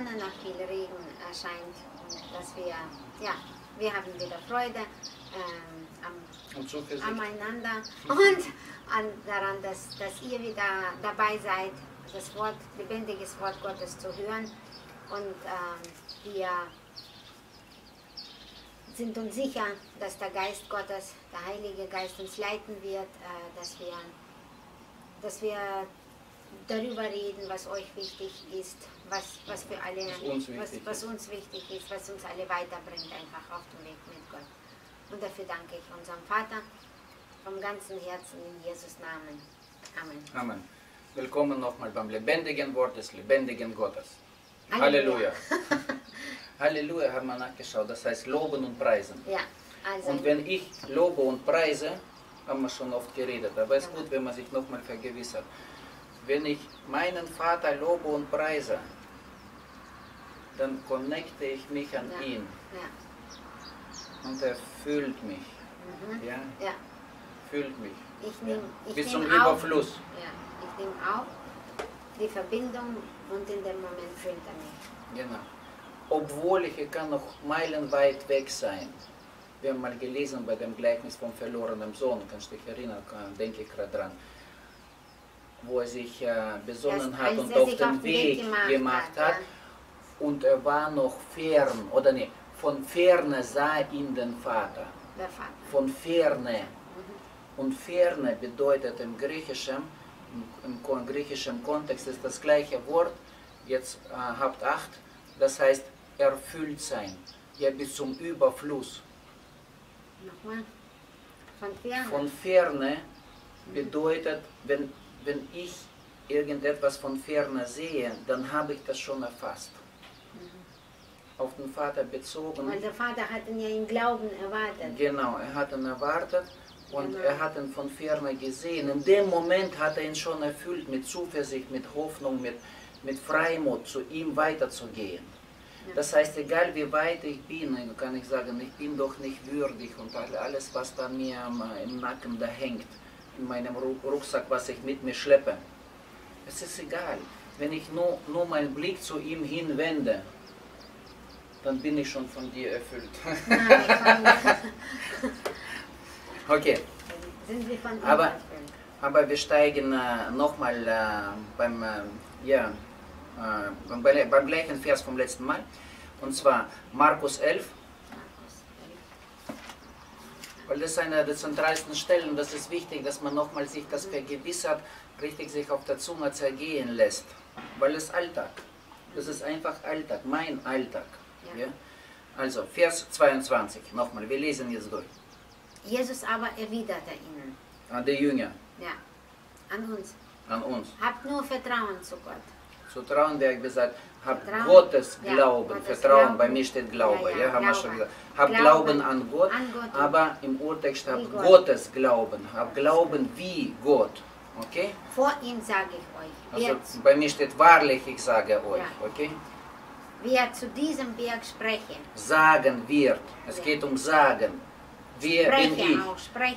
Sonne, nach viel Regen scheint und dass wir haben wieder Freude aneinander und daran, dass ihr wieder dabei seid, das Wort, lebendiges Wort Gottes zu hören und wir sind uns sicher, dass der Geist Gottes, der Heilige Geist uns leiten wird, dass wir darüber reden, was euch wichtig ist, was für alle, was uns wichtig ist, was uns alle weiterbringt, einfach auf dem Weg mit Gott. Und dafür danke ich unserem Vater vom ganzen Herzen in Jesus Namen. Amen. Amen. Willkommen nochmal beim lebendigen Wort des lebendigen Gottes. Halleluja. Halleluja haben wir nachgeschaut, das heißt loben und preisen. Ja, also und wenn ich lobe und preise, haben wir schon oft geredet, aber es ist gut, wenn man sich nochmal vergewissert. Wenn ich meinen Vater lobe und preise, dann connecte ich mich an ihn. Ja. Und er fühlt mich. Ja? Ja. Fühlt mich. Ich bis zum nehme Überfluss. Ja, ich nehme auf die Verbindung und in dem Moment fühlt er mich. Genau. Obwohl ich kann noch meilenweit weg sein. Wir haben mal gelesen bei dem Gleichnis vom verlorenen Sohn, kannst du dich erinnern, denke ich gerade dran, wo er sich besonnen hat und auf den Weg gemacht hat. Ja. Und er war noch fern, oder nee, von Ferne sah ihn den Vater. Der Vater. Von Ferne. Und Ferne bedeutet im griechischen Kontext ist das gleiche Wort, jetzt habt Acht, das heißt erfüllt sein, ja bis zum Überfluss. Nochmal. Von Ferne? Von Ferne bedeutet, wenn ich irgendetwas von Ferne sehe, dann habe ich das schon erfasst. Auf den Vater bezogen. Weil der Vater hat ihn ja im Glauben erwartet. Genau, er hat ihn erwartet und er hat ihn von Ferne gesehen. In dem Moment hat er ihn schon erfüllt mit Zuversicht, mit Hoffnung, mit Freimut, zu ihm weiterzugehen. Ja. Das heißt, egal wie weit ich bin, kann ich sagen, ich bin doch nicht würdig und alles, was bei mir im Nacken da hängt, in meinem Rucksack, was ich mit mir schleppe, es ist egal. Wenn ich nur meinen Blick zu ihm hinwende, dann bin ich schon von dir erfüllt. Okay. Sind wir von aber wir steigen nochmal beim gleichen Vers vom letzten Mal. Und zwar Markus 11. Weil das ist eine der zentralsten Stellen. Das ist wichtig, dass man nochmal sich das vergewissert, richtig sich auf der Zunge zergehen lässt. Weil es Alltag. Das ist einfach Alltag, mein Alltag. Ja. Also, Vers 22, nochmal, wir lesen jetzt durch. Jesus aber erwiderte ihnen. An die Jünger. Ja, an uns. An uns. Habt nur Vertrauen zu Gott. Zu trauen, der hat gesagt, habt Gottes Glauben. Gottes Vertrauen, Glauben. bei mir steht Glaube, ja, haben wir schon gesagt. Habt Glauben Glauben an Gott, aber im Urtext habt Gott. Gottes Glauben. Habt Glauben wie Gott. Okay? Vor ihm sage ich euch. Also, bei mir steht wahrlich, ich sage euch. Okay? Wer zu diesem Berg spreche. Sagen wird. Es geht um Sagen. Wer bin ich?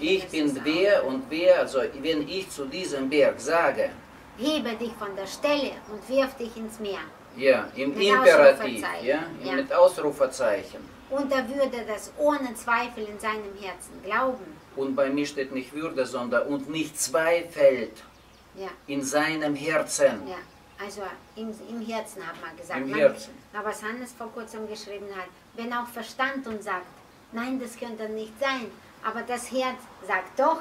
Ich bin wer und wer, also wenn ich zu diesem Berg sage. Hebe dich von der Stelle und wirf dich ins Meer. Ja, im mit Imperativ, ja, mit Ausrufezeichen. Und er würde das ohne Zweifel in seinem Herzen glauben. Und bei mir steht nicht Würde, sondern und nicht zweifelt in seinem Herzen. Ja. Also im Herzen hat man gesagt. Im Herzen. Aber was Hannes vor kurzem geschrieben hat, wenn auch Verstand und sagt, nein, das könnte nicht sein, aber das Herz sagt doch,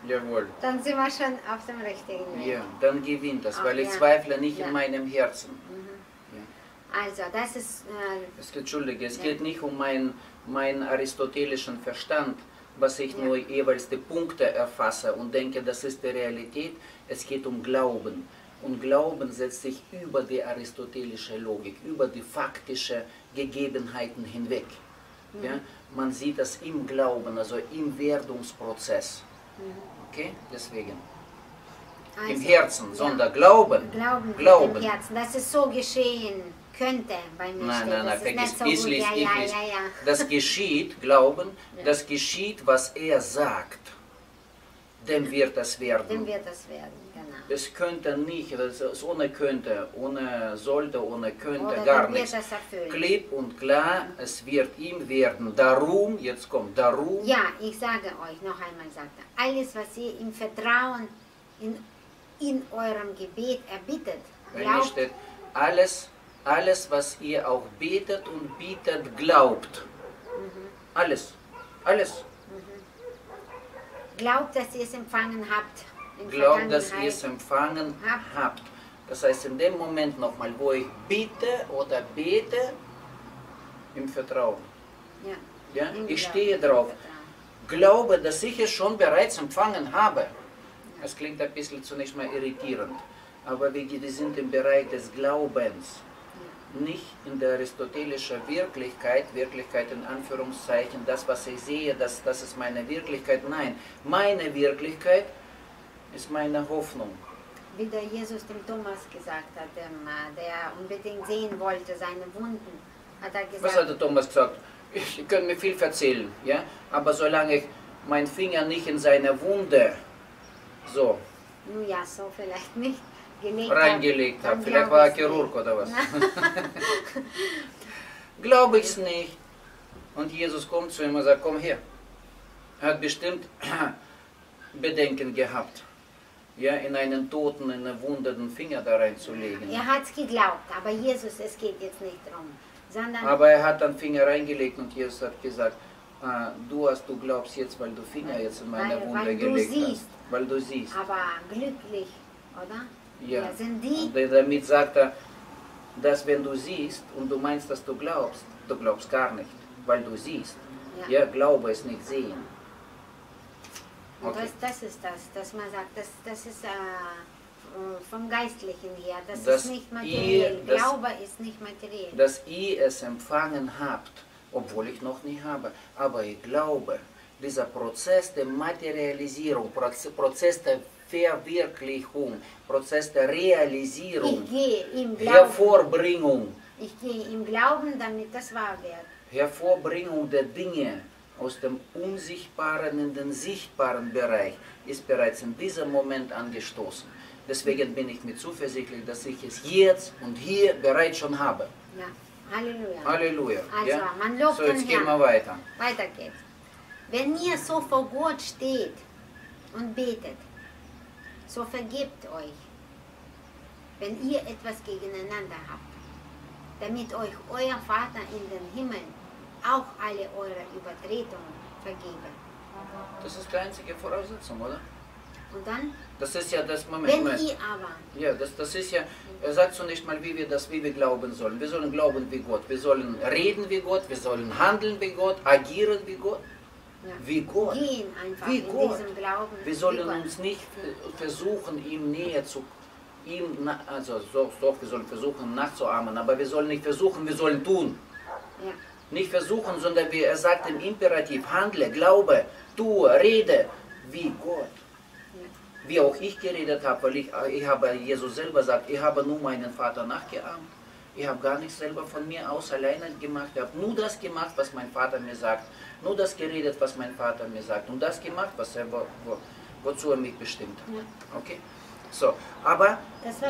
jawohl. Dann sind wir schon auf dem richtigen Weg. Ja, dann gewinnt das, weil ich zweifle nicht in meinem Herzen. Ja. Also das ist... es geht nicht um meinen aristotelischen Verstand, was ich nur jeweils die Punkte erfasse und denke, das ist die Realität. Es geht um Glauben. Und Glauben setzt sich über die aristotelische Logik, über die faktischen Gegebenheiten hinweg. Ja? Man sieht das im Glauben, also im Werdungsprozess. Okay? Deswegen. Also, im Herzen, sondern Glauben. Glauben im Herzen, dass es so geschehen könnte bei mir. Nein, vergiss, das geschieht, Glauben, das geschieht, was er sagt. Dem wird das werden. Dem wird das werden. Genau. Es könnte nicht, das ist ohne könnte, ohne sollte, ohne könnte, Oder gar dann wird nichts. das erfüllt. Klipp und klar, es wird ihm werden. Darum, jetzt kommt darum. Ja, ich sage euch, noch einmal sagt er, alles, was ihr im Vertrauen in eurem Gebet erbittet, glaubt, Steht, alles, was ihr auch betet und bietet, glaubt. Alles. glaubt, dass ihr es empfangen habt. In Glaubt, dass ihr Vergangenheit. es empfangen habt. Das heißt, in dem Moment nochmal, wo ich bitte oder bete, im Vertrauen. Ja, Ja? im Ich Glauben, stehe im drauf. Vertrauen. Glaube, dass ich es schon bereits empfangen habe. Das klingt ein bisschen zunächst mal irritierend. Aber wir sind im Bereich des Glaubens. Nicht in der aristotelischen Wirklichkeit in Anführungszeichen, das, was ich sehe, das ist meine Wirklichkeit. Nein, meine Wirklichkeit ist meine Hoffnung. Wie der Jesus dem Thomas gesagt hat, der unbedingt sehen wollte, seine Wunden, hat er gesagt. Was hat der Thomas gesagt? Ich könnte mir viel erzählen, ja? Aber solange ich meinen Finger nicht in seine Wunde so Nun ja, so vielleicht nicht. reingelegt habe, vielleicht war er Chirurg oder was. Glaube ich es nicht. Und Jesus kommt zu ihm und sagt, komm her. Er hat bestimmt Bedenken gehabt, ja, in einen toten, in einen wundenden Finger da reinzulegen. Er hat es geglaubt, aber Jesus, es geht jetzt nicht darum. Sondern Aber er hat den Finger reingelegt und Jesus hat gesagt, du glaubst jetzt, weil du Finger jetzt in meine Wunde gelegt hast. Weil du siehst. Aber glücklich, oder? Ja. Sind die? Und damit sagt er, dass wenn du siehst und du meinst, dass du glaubst gar nicht, weil du siehst. Ja, Glaube ist nicht sehen. Okay. Das ist das, dass man sagt, das ist vom Geistlichen her, das ist nicht materiell. Glaube ist nicht materiell. Dass ihr es empfangen habt, obwohl ich noch nie habe, aber ich glaube, dieser Prozess der Materialisierung, Prozess der Verwirklichung, Prozess der Realisierung, Hervorbringung. Ich gehe im Glauben, damit das wahr wird. Hervorbringung der Dinge aus dem unsichtbaren in den sichtbaren Bereich ist bereits in diesem Moment angestoßen. Deswegen bin ich mir zuversichtlich, dass ich es jetzt und hier bereits schon habe. Ja, Halleluja. Halleluja. Also, ja? man lobt so, jetzt gehen wir weiter. Weiter geht's. Wenn ihr so vor Gott steht und betet, so vergebt euch, wenn ihr etwas gegeneinander habt, damit euch euer Vater in den Himmel auch alle eure Übertretungen vergebe. Das ist die einzige Voraussetzung, oder? Und dann? Das ist ja das Moment. Wenn ihr aber. Ja, das ist ja, er sagt zunächst mal, wie wir glauben sollen. Wir sollen glauben wie Gott. Wir sollen reden wie Gott, wir sollen handeln wie Gott, agieren wie Gott. Ja. Wie Gott. Gehen einfach wie in Gott. diesem Glauben. Wir sollen uns nicht versuchen, ihm näher zu wir sollen versuchen nachzuahmen, aber wir sollen nicht versuchen, wir sollen tun. Ja. Nicht versuchen, sondern er sagt im Imperativ, handle, glaube, tue, rede, wie Gott. Ja. Wie auch ich geredet habe, weil ich habe, Jesus selber sagt, ich habe nur meinen Vater nachgeahmt. Ich habe gar nichts selber von mir aus alleine gemacht. Ich habe nur das gemacht, was mein Vater mir sagt. Nur das geredet, was mein Vater mir sagt. Und das gemacht, wozu er mich bestimmt hat. Ja. Okay? So, aber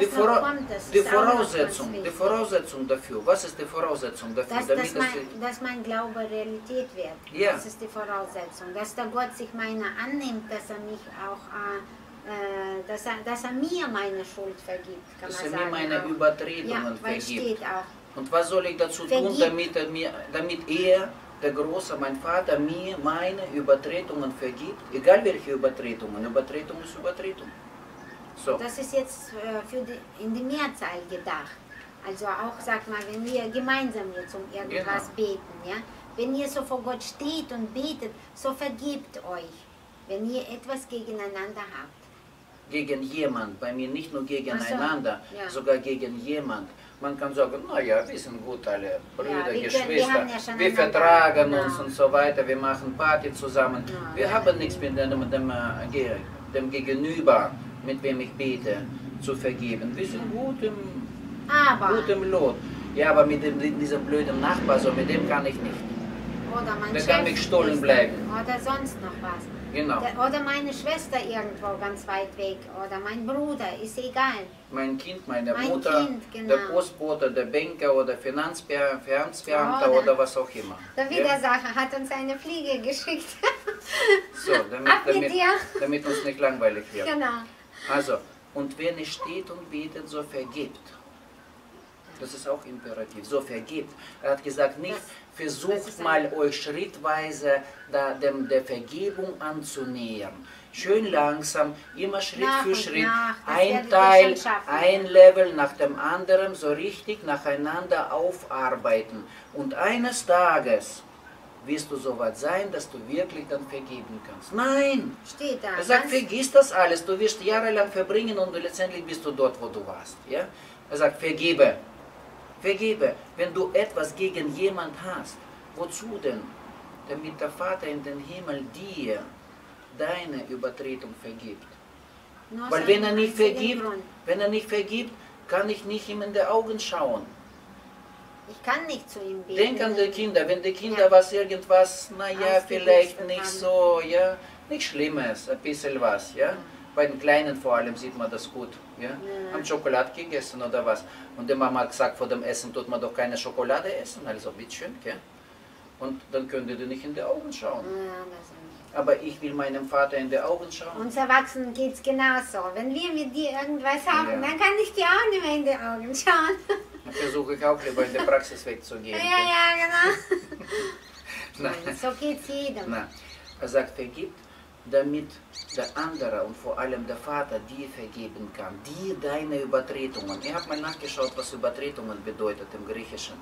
die Voraussetzung dafür, was ist die Voraussetzung dafür? Dass mein Glaube Realität wird. Ja. Das ist die Voraussetzung. Dass der Gott sich meiner annimmt, dass er mich auch, dass er mir meine Schuld vergibt, kann dass man er sagen. mir meine Übertretungen vergibt. Steht auch. Und was soll ich dazu tun, damit er, der Große, mein Vater, mir meine Übertretungen vergibt? Egal welche Übertretungen. Übertretung ist Übertretung. So. Das ist jetzt in die Mehrzahl gedacht. Also auch, sag mal, wenn wir gemeinsam jetzt um irgendwas beten, ja? Wenn ihr so vor Gott steht und betet, so vergebt euch, wenn ihr etwas gegeneinander habt. Gegen jemand, bei mir nicht nur gegeneinander, sogar gegen jemand. Man kann sagen, naja, wir sind gut alle Brüder, Geschwister, wir vertragen uns und so weiter, wir machen Party zusammen. Wir haben nichts mit dem Gegenüber, mit wem ich bete, zu vergeben. Wir sind gut im Lot. Ja, aber mit diesem blöden Nachbar, so mit dem kann ich nicht. Oder der kann mich stohlen bleiben. Oder sonst noch was. Genau. Oder meine Schwester irgendwo ganz weit weg. Oder mein Bruder, ist egal. Mein Kind, meine Mutter, Kind, genau. der Postbote, der Banker oder Finanzbeamter oder was auch immer. Der Widersacher hat uns eine Fliege geschickt. So, damit uns nicht langweilig wird. Genau. Also, und wenn es steht und betet, so vergibt. Das ist auch imperativ, so vergibt. Er hat gesagt, nicht versucht mal euch schrittweise der Vergebung anzunähern. Schön langsam, immer Schritt für Schritt, ein Teil, ein Level nach dem anderen, so richtig nacheinander aufarbeiten. Und eines Tages wirst du so weit sein, dass du wirklich dann vergeben kannst. Nein! Steht da. Er sagt, vergiss das alles, du wirst jahrelang verbringen und letztendlich bist du dort, wo du warst. Ja? Er sagt, vergebe. Vergebe, wenn du etwas gegen jemand hast. Wozu denn? Damit der Vater in den Himmel dir deine Übertretung vergibt. Weil wenn er nicht vergibt, kann ich nicht ihm in die Augen schauen. Ich kann nicht zu ihm beten. Denk an die Kinder, wenn die Kinder irgendwas, naja, vielleicht nicht so, ja, nichts Schlimmes, ein bisschen was, ja. Bei den Kleinen vor allem sieht man das gut. Ja? Haben Schokolade gegessen oder was. Und die Mama hat gesagt, vor dem Essen tut man doch keine Schokolade essen. Also bitteschön. Ja? Und dann könnt ihr dir nicht in die Augen schauen. Aber ich will meinem Vater in die Augen schauen. Uns Erwachsenen geht es genauso. Wenn wir mit dir irgendwas haben, dann kann ich dir auch nicht mehr in die Augen schauen. Dann versuche ich auch lieber in die Praxis wegzugehen. Ja, genau. So geht es jedem. Er sagt, vergibt, damit der andere und vor allem der Vater dir vergeben kann, dir deine Übertretungen. Ich habe mal nachgeschaut, was Übertretungen bedeutet im Griechischen.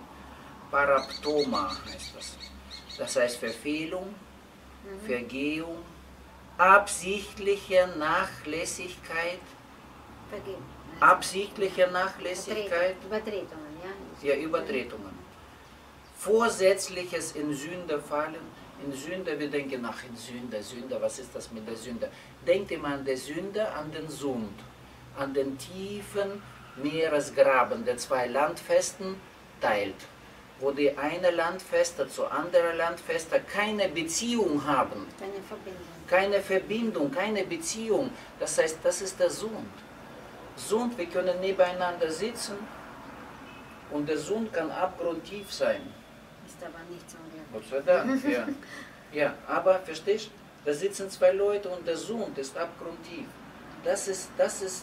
Paraptoma heißt das. Das heißt Verfehlung, Vergehung, absichtliche Nachlässigkeit. Absichtliche Nachlässigkeit. Übertretungen, ja. Ja, Übertretungen. Vorsätzliches in Sünde fallen. In Sünde, wir denken nach in Sünde, was ist das mit der Sünde? Denkt immer an die Sünde, an den Sund, an den tiefen Meeresgraben, der zwei Landfesten teilt, wo die eine Landfeste zu anderen Landfeste keine Beziehung haben. Keine Verbindung, keine Beziehung. Das heißt, das ist der Sund. Sund, wir können nebeneinander sitzen und der Sund kann abgrundtief sein. Ist aber nicht so. Gott sei Dank, ja. Ja, aber verstehst du, da sitzen zwei Leute und der Sund ist abgrundtief. Das ist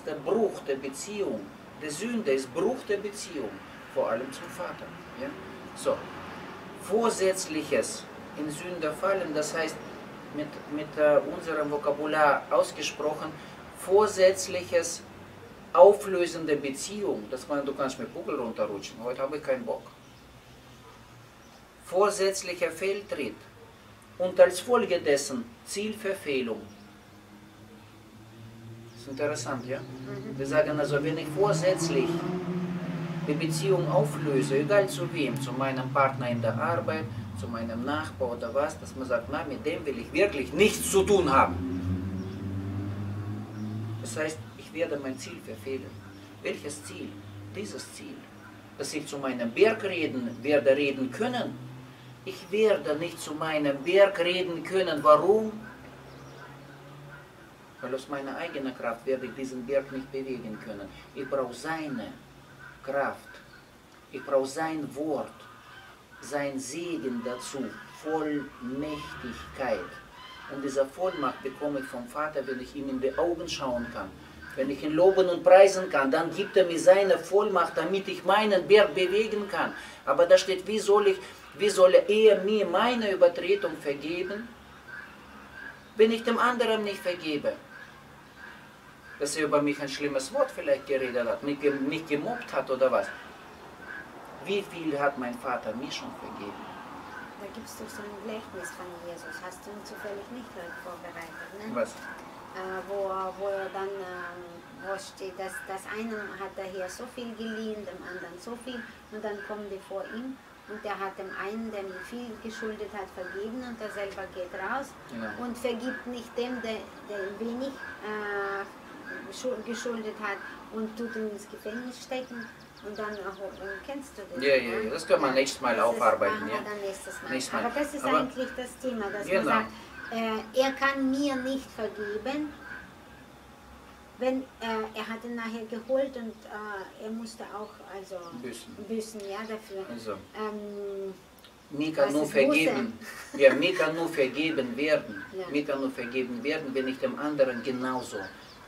der Bruch der Beziehung. Die Sünde ist Bruch der Beziehung, vor allem zum Vater. Ja? So, Vorsätzliches in Sünde fallen, das heißt mit unserem Vokabular ausgesprochen, vorsätzliches auflösende Beziehung. Das meint, du kannst mit Kugel runterrutschen, heute habe ich keinen Bock. Vorsätzlicher Fehltritt und als Folge dessen Zielverfehlung. Das ist interessant, ja? Wir sagen also, wenn ich vorsätzlich die Beziehung auflöse, egal zu wem, zu meinem Partner in der Arbeit, zu meinem Nachbar oder was, dass man sagt, na, mit dem will ich wirklich nichts zu tun haben. Das heißt, ich werde mein Ziel verfehlen. Welches Ziel? Dieses Ziel. Dass ich zu meinem Berg werde reden können. Ich werde nicht zu meinem Berg reden können. Warum? Weil aus meiner eigenen Kraft werde ich diesen Berg nicht bewegen können. Ich brauche seine Kraft. Ich brauche sein Wort, sein Segen dazu, Vollmächtigkeit. Und diese Vollmacht bekomme ich vom Vater, wenn ich ihm in die Augen schauen kann. Wenn ich ihn loben und preisen kann, dann gibt er mir seine Vollmacht, damit ich meinen Berg bewegen kann. Aber da steht, wie soll er mir meine Übertretung vergeben, wenn ich dem anderen nicht vergebe? Dass er über mich ein schlimmes Wort vielleicht geredet hat, mich gemobbt hat oder was. Wie viel hat mein Vater mir schon vergeben? Da gibt es doch so ein Gleichnis von Jesus. Hast du ihn zufällig nicht heute vorbereitet, ne? Was? Wo er dann, wo steht, dass das eine hat er hier so viel geliehen, dem anderen so viel, und dann kommen die vor ihm und der hat dem einen, der ihm viel geschuldet hat, vergeben und der selber geht raus und vergibt nicht dem, der ihm wenig geschuldet hat und tut ihn ins Gefängnis stecken. Und dann kennst du das? Ja, das können wir nächstes Mal aufarbeiten. Dann nächstes Mal. Aber das ist eigentlich das Thema, dass man sagt, er kann mir nicht vergeben, wenn er hat ihn nachher geholt und er musste auch also büßen ja, dafür. Also, mir kann nur vergeben, ja, mir kann nur vergeben werden, ja. Mir kann nur vergeben werden, wenn ich dem anderen genauso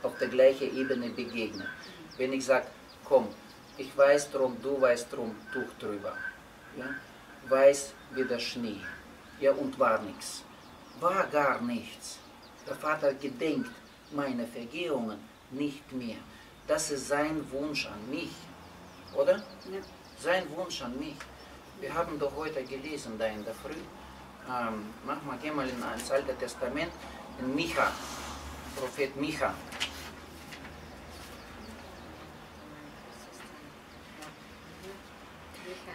auf der gleichen Ebene begegne. Wenn ich sage, komm, ich weiß drum, du weißt drum, Tuch drüber. Ja? Weiß wie der Schnee. Ja, und war nichts. War gar nichts. Der Vater gedenkt meine Vergehungen nicht mehr. Das ist sein Wunsch an mich, oder? Ja. Sein Wunsch an mich. Wir haben doch heute gelesen, da in der Früh, manchmal gehen wir ins Alte Testament, in Micha, Prophet Micha.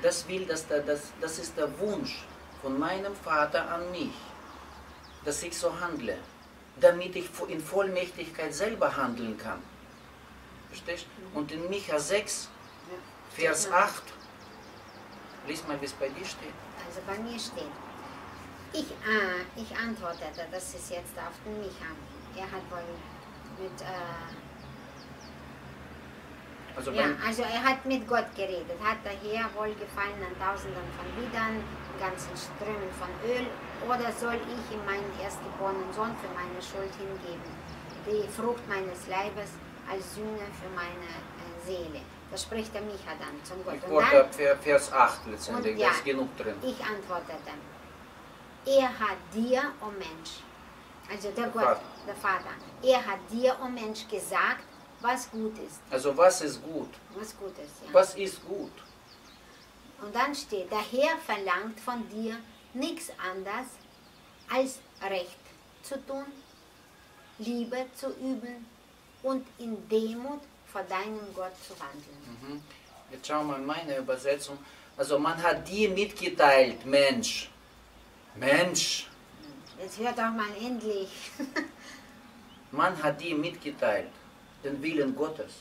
Das ist der Wunsch von meinem Vater an mich, dass ich so handle, damit ich in Vollmächtigkeit selber handeln kann. Verstehst du? Und in Micha 6, Vers 8, lies mal, wie es bei dir steht. Also bei mir steht, ich antwortete, das ist jetzt auf den Micha. Er hat wohl mit, also er hat mit Gott geredet, hat daher wohlgefallen an Tausenden von Widern, ganzen Strömen von Öl, oder soll ich ihm meinen erstgeborenen Sohn für meine Schuld hingeben, die Frucht meines Leibes als Sühne für meine Seele. Das spricht der Micha dann zum Gott. Ich wollte Vers 8 letztendlich, da ist genug drin. Ich antwortete, er hat dir, o Mensch, also der Gott, der Vater, er hat dir, o Mensch, gesagt, was gut ist. Also was ist gut? Was gut ist, ja. Was ist gut? Und dann steht, der Herr verlangt von dir nichts anderes, als Recht zu tun, Liebe zu üben und in Demut vor deinem Gott zu wandeln. Jetzt schauen wir in meine Übersetzung. Also man hat dir mitgeteilt, Mensch. Mensch. Jetzt hört doch mal endlich. Man hat dir mitgeteilt, den Willen Gottes,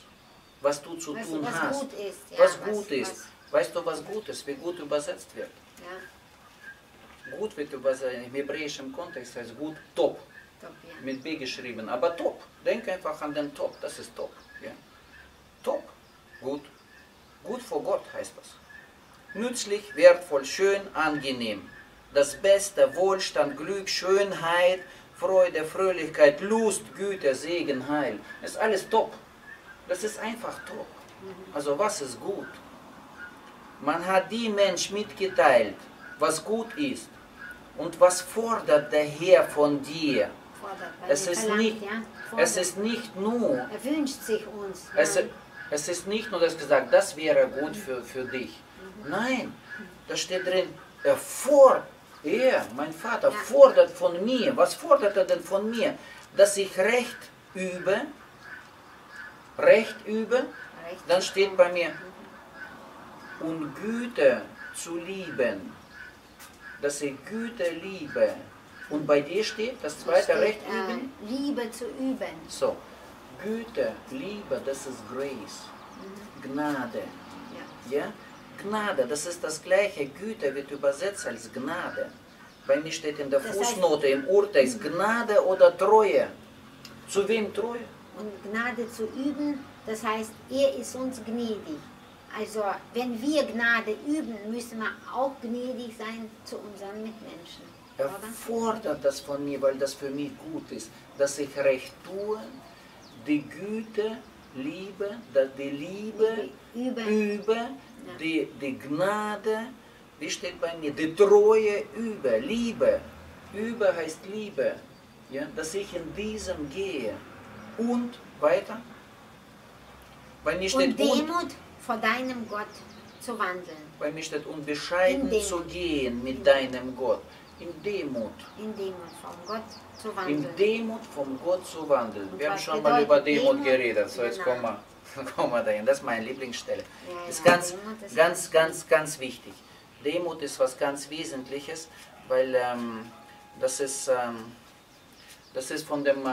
was du zu tun hast. Was gut ist. Ja, was gut ist. Weißt du, was gut ist, wie gut übersetzt wird? Ja. Gut wird übersetzt, im hebräischen Kontext heißt gut top. Top, ja. Mit B geschrieben, aber top. Denk einfach an den Top, das ist top. Ja? Top, gut. Gut vor Gott heißt das. Nützlich, wertvoll, schön, angenehm. Das Beste, Wohlstand, Glück, Schönheit, Freude, Fröhlichkeit, Lust, Güte, Segen, Heil. Das ist alles top. Das ist einfach top. Also was ist gut? Man hat die Mensch mitgeteilt, was gut ist. Und was fordert der Herr von dir? Es ist nicht nur... Er wünscht sich uns. Es ist nicht nur, dass gesagt, das wäre gut für dich. Nein, da steht drin, mein Vater fordert von mir. Was fordert er denn von mir? Dass ich Recht übe. Dann steht bei mir, und Güte zu lieben. Dass ich Güte liebe. Und bei dir steht das zweite Recht üben? Liebe zu üben. So, Güte, Liebe, das ist Grace. Gnade. Ja? Gnade, das ist das gleiche. Güte wird übersetzt als Gnade. Bei mir steht in der Fußnote im Urtext Gnade oder Treue. Zu wem Treue? Und Gnade zu üben, das heißt, er ist uns gnädig. Also, wenn wir Gnade üben, müssen wir auch gnädig sein zu unseren Mitmenschen. Er fordert das von mir, weil das für mich gut ist, dass ich Recht tue, die Güte liebe, die Liebe übe, die Gnade, wie steht bei mir, die Treue übe, Liebe. Übe heißt Liebe, ja, dass ich in diesem gehe. Und weiter? Bei mir steht und Demut vor deinem Gott zu wandeln. Bei mir steht, und bescheiden zu gehen mit deinem Gott. In Demut. In Demut vom Gott zu wandeln. In Demut vom Gott zu wandeln. Und wir haben schon mal über Demut geredet, so jetzt kommen wir dahin. Das ist meine Lieblingsstelle. Das ist ganz wichtig. Demut ist was ganz Wesentliches, weil das ist von dem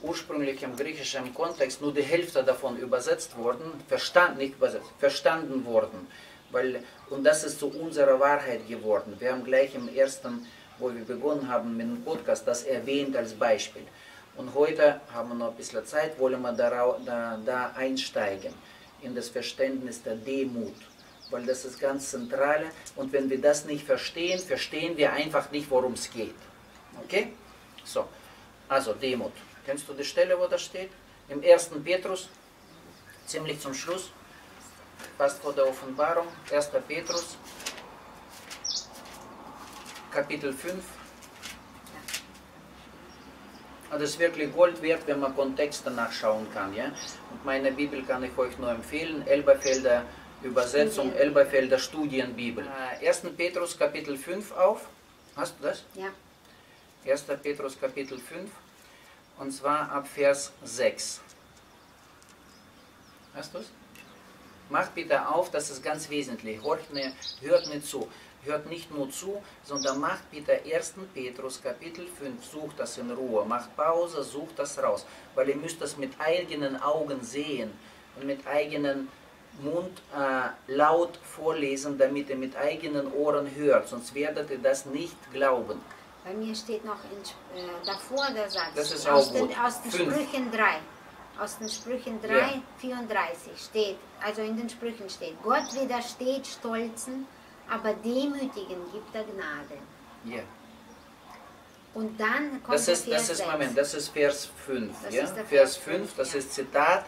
ursprünglichen griechischen Kontext nur die Hälfte davon übersetzt worden, verstanden worden. Und das ist zu unserer Wahrheit geworden. Wir haben gleich im ersten wo wir begonnen haben mit dem Podcast, das erwähnt als Beispiel. Und heute haben wir noch ein bisschen Zeit, wollen wir da einsteigen, in das Verständnis der Demut. Weil das ist ganz zentral. Und wenn wir das nicht verstehen, verstehen wir einfach nicht, worum es geht. Okay? So, also Demut. Kennst du die Stelle, wo das steht? Im 1. Petrus, ziemlich zum Schluss, fast vor der Offenbarung, 1. Petrus, Kapitel 5. Das ist wirklich Gold wert, wenn man Kontexte nachschauen kann. Ja? Und meine Bibel kann ich euch nur empfehlen, Elberfelder Übersetzung, Elberfelder Studienbibel. 1. Petrus Kapitel 5 auf. Hast du das? Ja. 1. Petrus Kapitel 5, und zwar ab Vers 6. Hast du es? Macht bitte auf, das ist ganz wesentlich. Hört nicht zu. Hört nicht nur zu, sondern macht bitte 1. Petrus Kapitel 5, sucht das in Ruhe, macht Pause, sucht das raus, weil ihr müsst das mit eigenen Augen sehen und mit eigenen Mund laut vorlesen, damit ihr mit eigenen Ohren hört, sonst werdet ihr das nicht glauben. Bei mir steht noch davor der Satz, das ist aus den Sprüchen 3. Aus den Sprüchen 3, ja. 34 steht, also in den Sprüchen steht, Gott widersteht Stolzen, aber Demütigen gibt er Gnade. Ja. Und dann kommt das ist Vers 5. Ja? Vers 5, das ist Zitat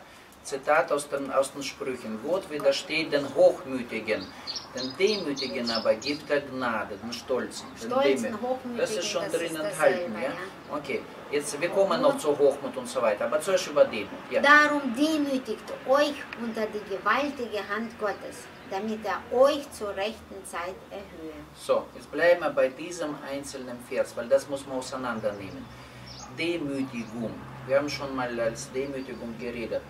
aus den Sprüchen. Gott widersteht den Hochmütigen, den Demütigen aber gibt er Gnade, den Stolzen. Das ist schon drin enthalten. Ja? Okay, jetzt, wir kommen noch zu Hochmut und so weiter, aber zuerst über Demut. Ja. Darum demütigt euch unter die gewaltige Hand Gottes, damit er euch zur rechten Zeit erhöhe. So, jetzt bleiben wir bei diesem einzelnen Vers, weil das muss man auseinandernehmen. Demütigung. Wir haben schon mal als Demütigung geredet.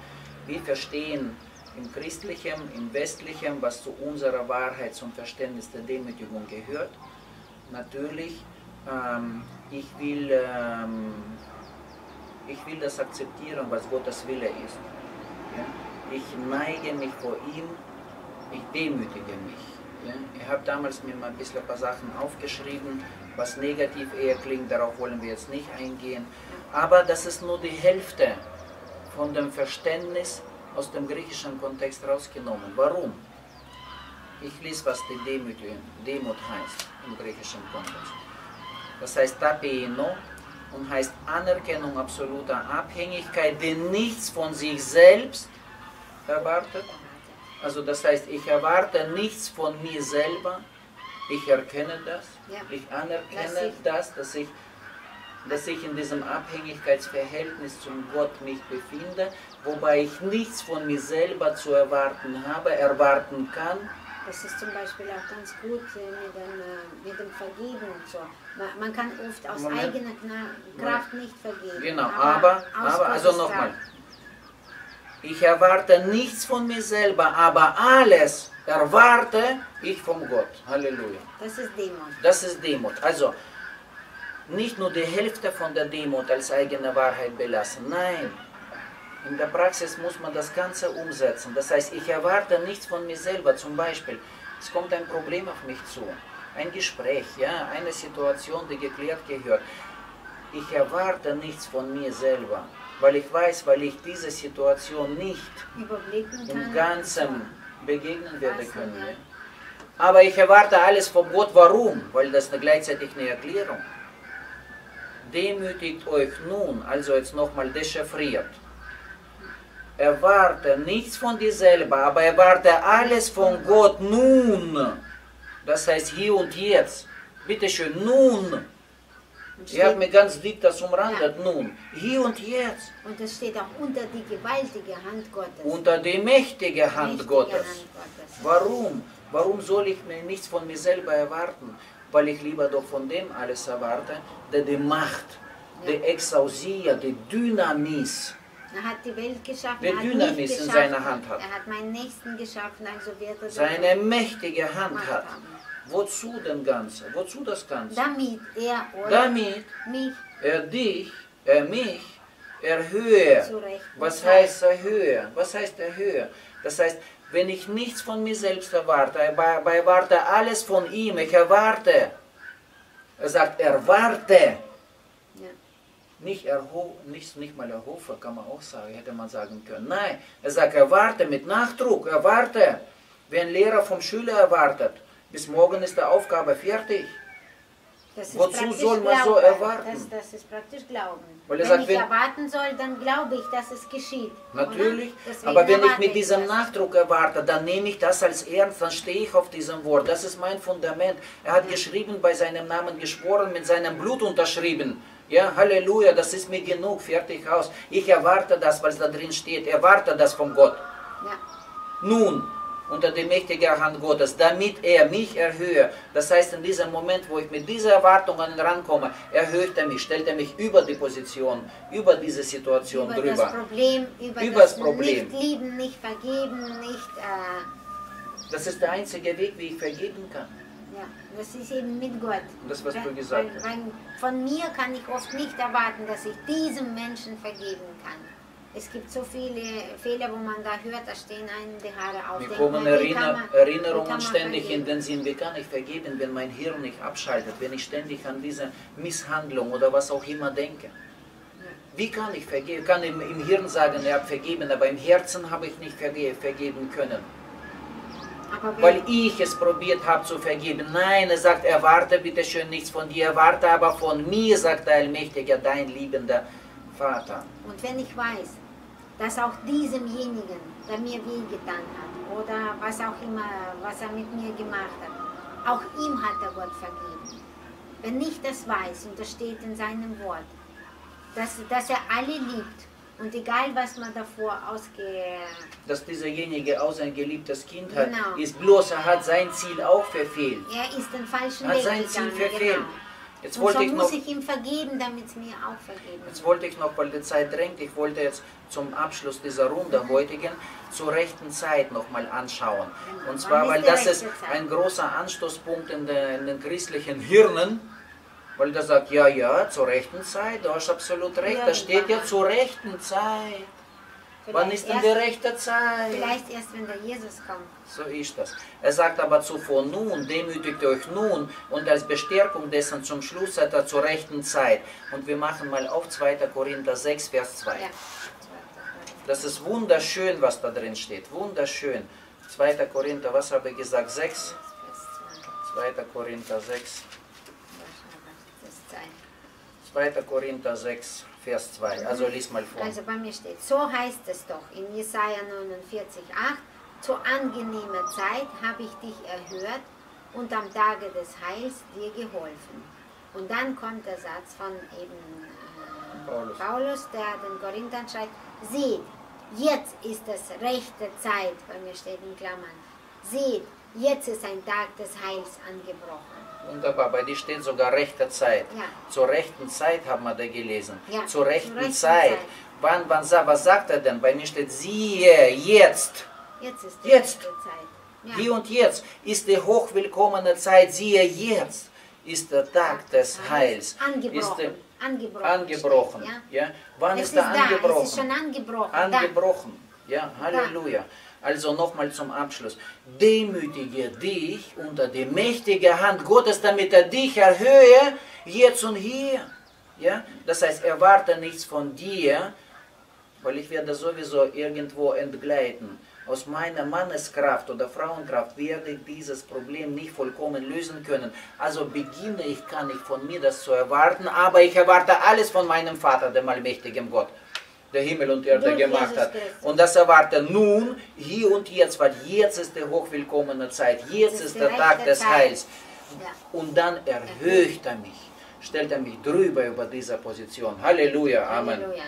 Wir verstehen im Christlichen, im Westlichen, was zu unserer Wahrheit, zum Verständnis der Demütigung gehört. Natürlich, ich will das akzeptieren, was Gottes Wille ist. Ja? Ich neige mich vor ihm, ich demütige mich. Ja? Ich habe damals mir mal ein paar Sachen aufgeschrieben, was negativ eher klingt, darauf wollen wir jetzt nicht eingehen. Aber das ist nur die Hälfte von dem Verständnis aus dem griechischen Kontext rausgenommen. Warum? Ich lese, was die Demut heißt im griechischen Kontext. Das heißt tapeino und heißt Anerkennung absoluter Abhängigkeit, die nichts von sich selbst erwartet. Also das heißt, ich erwarte nichts von mir selber, ich erkenne das, ich anerkenne das, dass ich in diesem Abhängigkeitsverhältnis zum Gott mich befinde, wobei ich nichts von mir selber zu erwarten habe, erwarten kann. Das ist zum Beispiel auch ganz gut mit dem Vergeben und so. Man kann oft aus eigener Kraft nicht vergeben. Genau, aber also nochmal. Ich erwarte nichts von mir selber, aber alles erwarte ich vom Gott. Halleluja. Das ist Demut. Das ist Demut. Also, nicht nur die Hälfte von der Demut als eigene Wahrheit belassen. Nein, in der Praxis muss man das Ganze umsetzen. Das heißt, ich erwarte nichts von mir selber. Zum Beispiel, es kommt ein Problem auf mich zu. Ein Gespräch, ja, eine Situation, die geklärt gehört. Ich erwarte nichts von mir selber. Weil ich weiß, weil ich diese Situation nicht im Ganzen begegnen werde können. Ja. Aber ich erwarte alles von Gott. Warum? Weil das gleichzeitig eine Erklärung. Demütigt euch nun, also jetzt nochmal dechiffriert. Erwarte nichts von dir selber, aber erwarte alles von Gott nun. Das heißt hier und jetzt. Bitte schön, nun. Ihr habt mir ganz dick das umrandet, nun. Hier und jetzt. Und es steht auch unter die gewaltige Hand Gottes. Unter die mächtige Hand Gottes. Warum? Warum soll ich mir nichts von mir selber erwarten? Weil ich lieber doch von dem alles erwarte, der die Macht, die Exousia, die Dynamis, er hat die Welt geschaffen, die Dynamis in seiner Hand hat. Er hat meinen Nächsten geschaffen, also wird er seine mächtige Hand hat. Wozu denn Ganze? Wozu das Ganze? Damit er dich, er mich erhöhe. Was heißt erhöhe? Was heißt erhöhe? Das heißt, wenn ich nichts von mir selbst erwarte, aber erwarte alles von ihm, ich erwarte Er sagt, erwarte. Ja. Nicht mal erhoffe, kann man auch sagen, hätte man sagen können. Nein, er sagt, erwarte mit Nachdruck, erwarte. Wie ein Lehrer vom Schüler erwartet. Bis morgen ist die Aufgabe fertig. Wozu soll man so erwarten? Das ist praktisch Glauben. Weil er wenn sagt, ich erwarten soll, dann glaube ich, dass es geschieht. Natürlich, aber wenn ich mit diesem Nachdruck erwarte, dann nehme ich das als ernst, dann stehe ich auf diesem Wort. Das ist mein Fundament. Er hat geschrieben, bei seinem Namen geschworen, mit seinem Blut unterschrieben. Ja, Halleluja, das ist mir genug, fertig aus. Ich erwarte das, was da drin steht, erwarte das von Gott. Ja. Nun, unter die mächtige Hand Gottes, damit er mich erhöhe. Das heißt, in diesem Moment, wo ich mit dieser Erwartungen rankomme, erhöht er mich, stellt er mich über die Position, über diese Situation über drüber. Das Problem, über das Problem. Nicht lieben, nicht vergeben, nicht... Das ist der einzige Weg, wie ich vergeben kann. Ja, das ist eben mit Gott. Das, was du gesagt hast. Von mir kann ich oft nicht erwarten, dass ich diesem Menschen vergeben kann. Es gibt so viele Fehler, wo man da hört, da stehen einem die Haare auf. Mir kommen Erinnerungen ständig in den Sinn, wie kann ich vergeben, wenn mein Hirn nicht abschaltet, wenn ich ständig an diese Misshandlung oder was auch immer denke. Wie kann ich vergeben? Ich kann im Hirn sagen, er hat vergeben, aber im Herzen habe ich nicht vergeben können. Weil ich es probiert habe zu vergeben. Nein, er sagt, erwarte bitte schön nichts von dir, erwarte aber von mir, sagt der Allmächtige, dein liebender Vater. Und wenn ich weiß, dass auch diesemjenigen, der mir wehgetan hat, oder was auch immer, was er mit mir gemacht hat, auch ihm hat der Gott vergeben. Wenn ich das weiß, und das steht in seinem Wort, dass er alle liebt, und egal was man davor dass dieserjenige auch sein geliebtes Kind hat, ist bloß, er hat sein Ziel auch verfehlt. Er ist den falschen Weg gegangen. Hat sein Ziel verfehlt. Genau. Jetzt und wollte so ich muss ich ihm vergeben, damit es mir auch vergeben. Jetzt wollte ich noch, weil die Zeit drängt, ich wollte jetzt zum Abschluss dieser Runde heutigen zur rechten Zeit nochmal anschauen. Und zwar, weil das ist ein großer Anstoßpunkt in den christlichen Hirnen, weil der sagt, ja, zur rechten Zeit, du hast absolut recht, da steht ja zur rechten Zeit. Wann ist denn die rechte Zeit? Vielleicht erst, wenn der Jesus kommt. So ist das. Er sagt aber zuvor nun, demütigt euch nun und als Bestärkung dessen zum Schluss seid ihr zur rechten Zeit. Und wir machen mal auf 2. Korinther 6, Vers 2. Ja. Das ist wunderschön, was da drin steht. Wunderschön. 2. Korinther, was habe ich gesagt? 6? 2. Korinther 6. 2. Korinther 6. Vers 2, also lies mal vor. Also bei mir steht, so heißt es doch in Jesaja 49,8, zur angenehmen Zeit habe ich dich erhört und am Tage des Heils dir geholfen. Und dann kommt der Satz von eben Paulus, der den Korinthern schreibt, seht, jetzt ist es rechte Zeit, bei mir steht in Klammern, seht, jetzt ist ein Tag des Heils angebrochen. Wunderbar, bei dir steht sogar rechte Zeit. Ja. Zur rechten Zeit haben wir da gelesen. Ja, zur rechten Zeit. Was sagt er denn? Bei mir steht, siehe, jetzt. Jetzt ist die rechte Zeit. Ja. Hier und jetzt ist die hochwillkommene Zeit, siehe, jetzt ist der Tag des Heils. Angebrochen. Angebrochen. Ja. Ja. Wann ist er angebrochen? Es ist schon angebrochen. Angebrochen. Ja, Halleluja. Also nochmal zum Abschluss. Demütige dich unter die mächtige Hand Gottes, damit er dich erhöhe, jetzt und hier. Ja? Das heißt, erwarte nichts von dir, weil ich werde sowieso irgendwo entgleiten. Aus meiner Manneskraft oder Frauenkraft werde ich dieses Problem nicht vollkommen lösen können. Also beginne ich, kann ich von mir das zu erwarten, aber ich erwarte alles von meinem Vater, dem allmächtigen Gott, der Himmel und Erde gemacht hat. Und das erwarte nun, hier und jetzt, weil jetzt ist die hochwillkommene Zeit, jetzt ist der Tag des Heils. Und dann erhöht er mich, stellt er mich drüber über diese Position. Halleluja, Amen. Halleluja.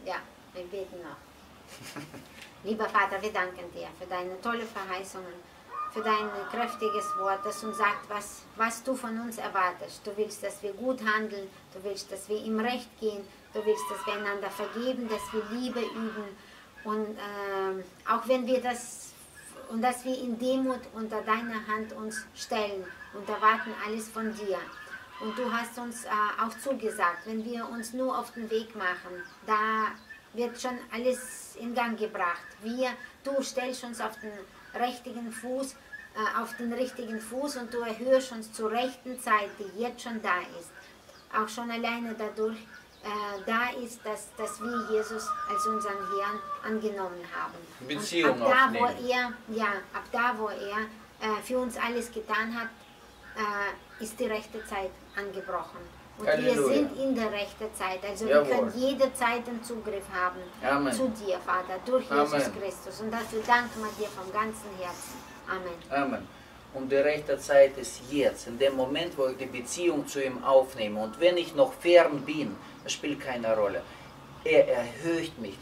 Ja, wir beten noch. Lieber Vater, wir danken dir für deine tolle Verheißungen, für dein kräftiges Wort, das uns sagt, was du von uns erwartest. Du willst, dass wir gut handeln, du willst, dass wir im Recht gehen, du willst, dass wir einander vergeben, dass wir Liebe üben und auch wenn wir dass wir in Demut unter deiner Hand uns stellen und erwarten alles von dir. Und du hast uns auch zugesagt, wenn wir uns nur auf den Weg machen, da wird schon alles in Gang gebracht. Du stellst uns auf den richtigen Fuß auf den richtigen Fuß und du erhöhst uns zur rechten Zeit, die jetzt schon da ist. Auch schon alleine dadurch da ist, dass wir Jesus als unseren Herrn angenommen haben. Beziehung und ab da, wo er für uns alles getan hat, ist die rechte Zeit angebrochen. Und Halleluja. wir sind in der rechten Zeit. Also Jawohl. wir können jederzeit den Zugriff haben Amen. zu dir, Vater, durch Amen. Jesus Christus. Und dafür danken wir dir vom ganzen Herzen. Amen. Amen. Und die rechte Zeit ist jetzt, in dem Moment, wo ich die Beziehung zu ihm aufnehme. Und wenn ich noch fern bin, das spielt keine Rolle. Er erhöht mich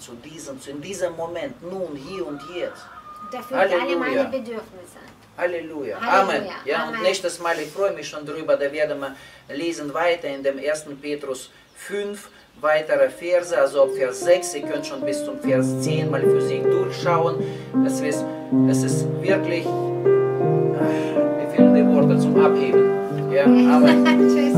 in diesem Moment, nun, hier und jetzt. Und erfüllt alle meine Bedürfnisse. Halleluja. Halleluja. Amen. Ja, Amen. und nächstes Mal, ich freue mich schon drüber, da werden wir lesen weiter in dem 1. Petrus 5, weitere Verse, also ab Vers 6, ihr könnt schon bis zum Vers 10 mal für sich durchschauen. Es ist wirklich, mir fehlen die Worte zum Abheben. Ja, Amen. Tschüss.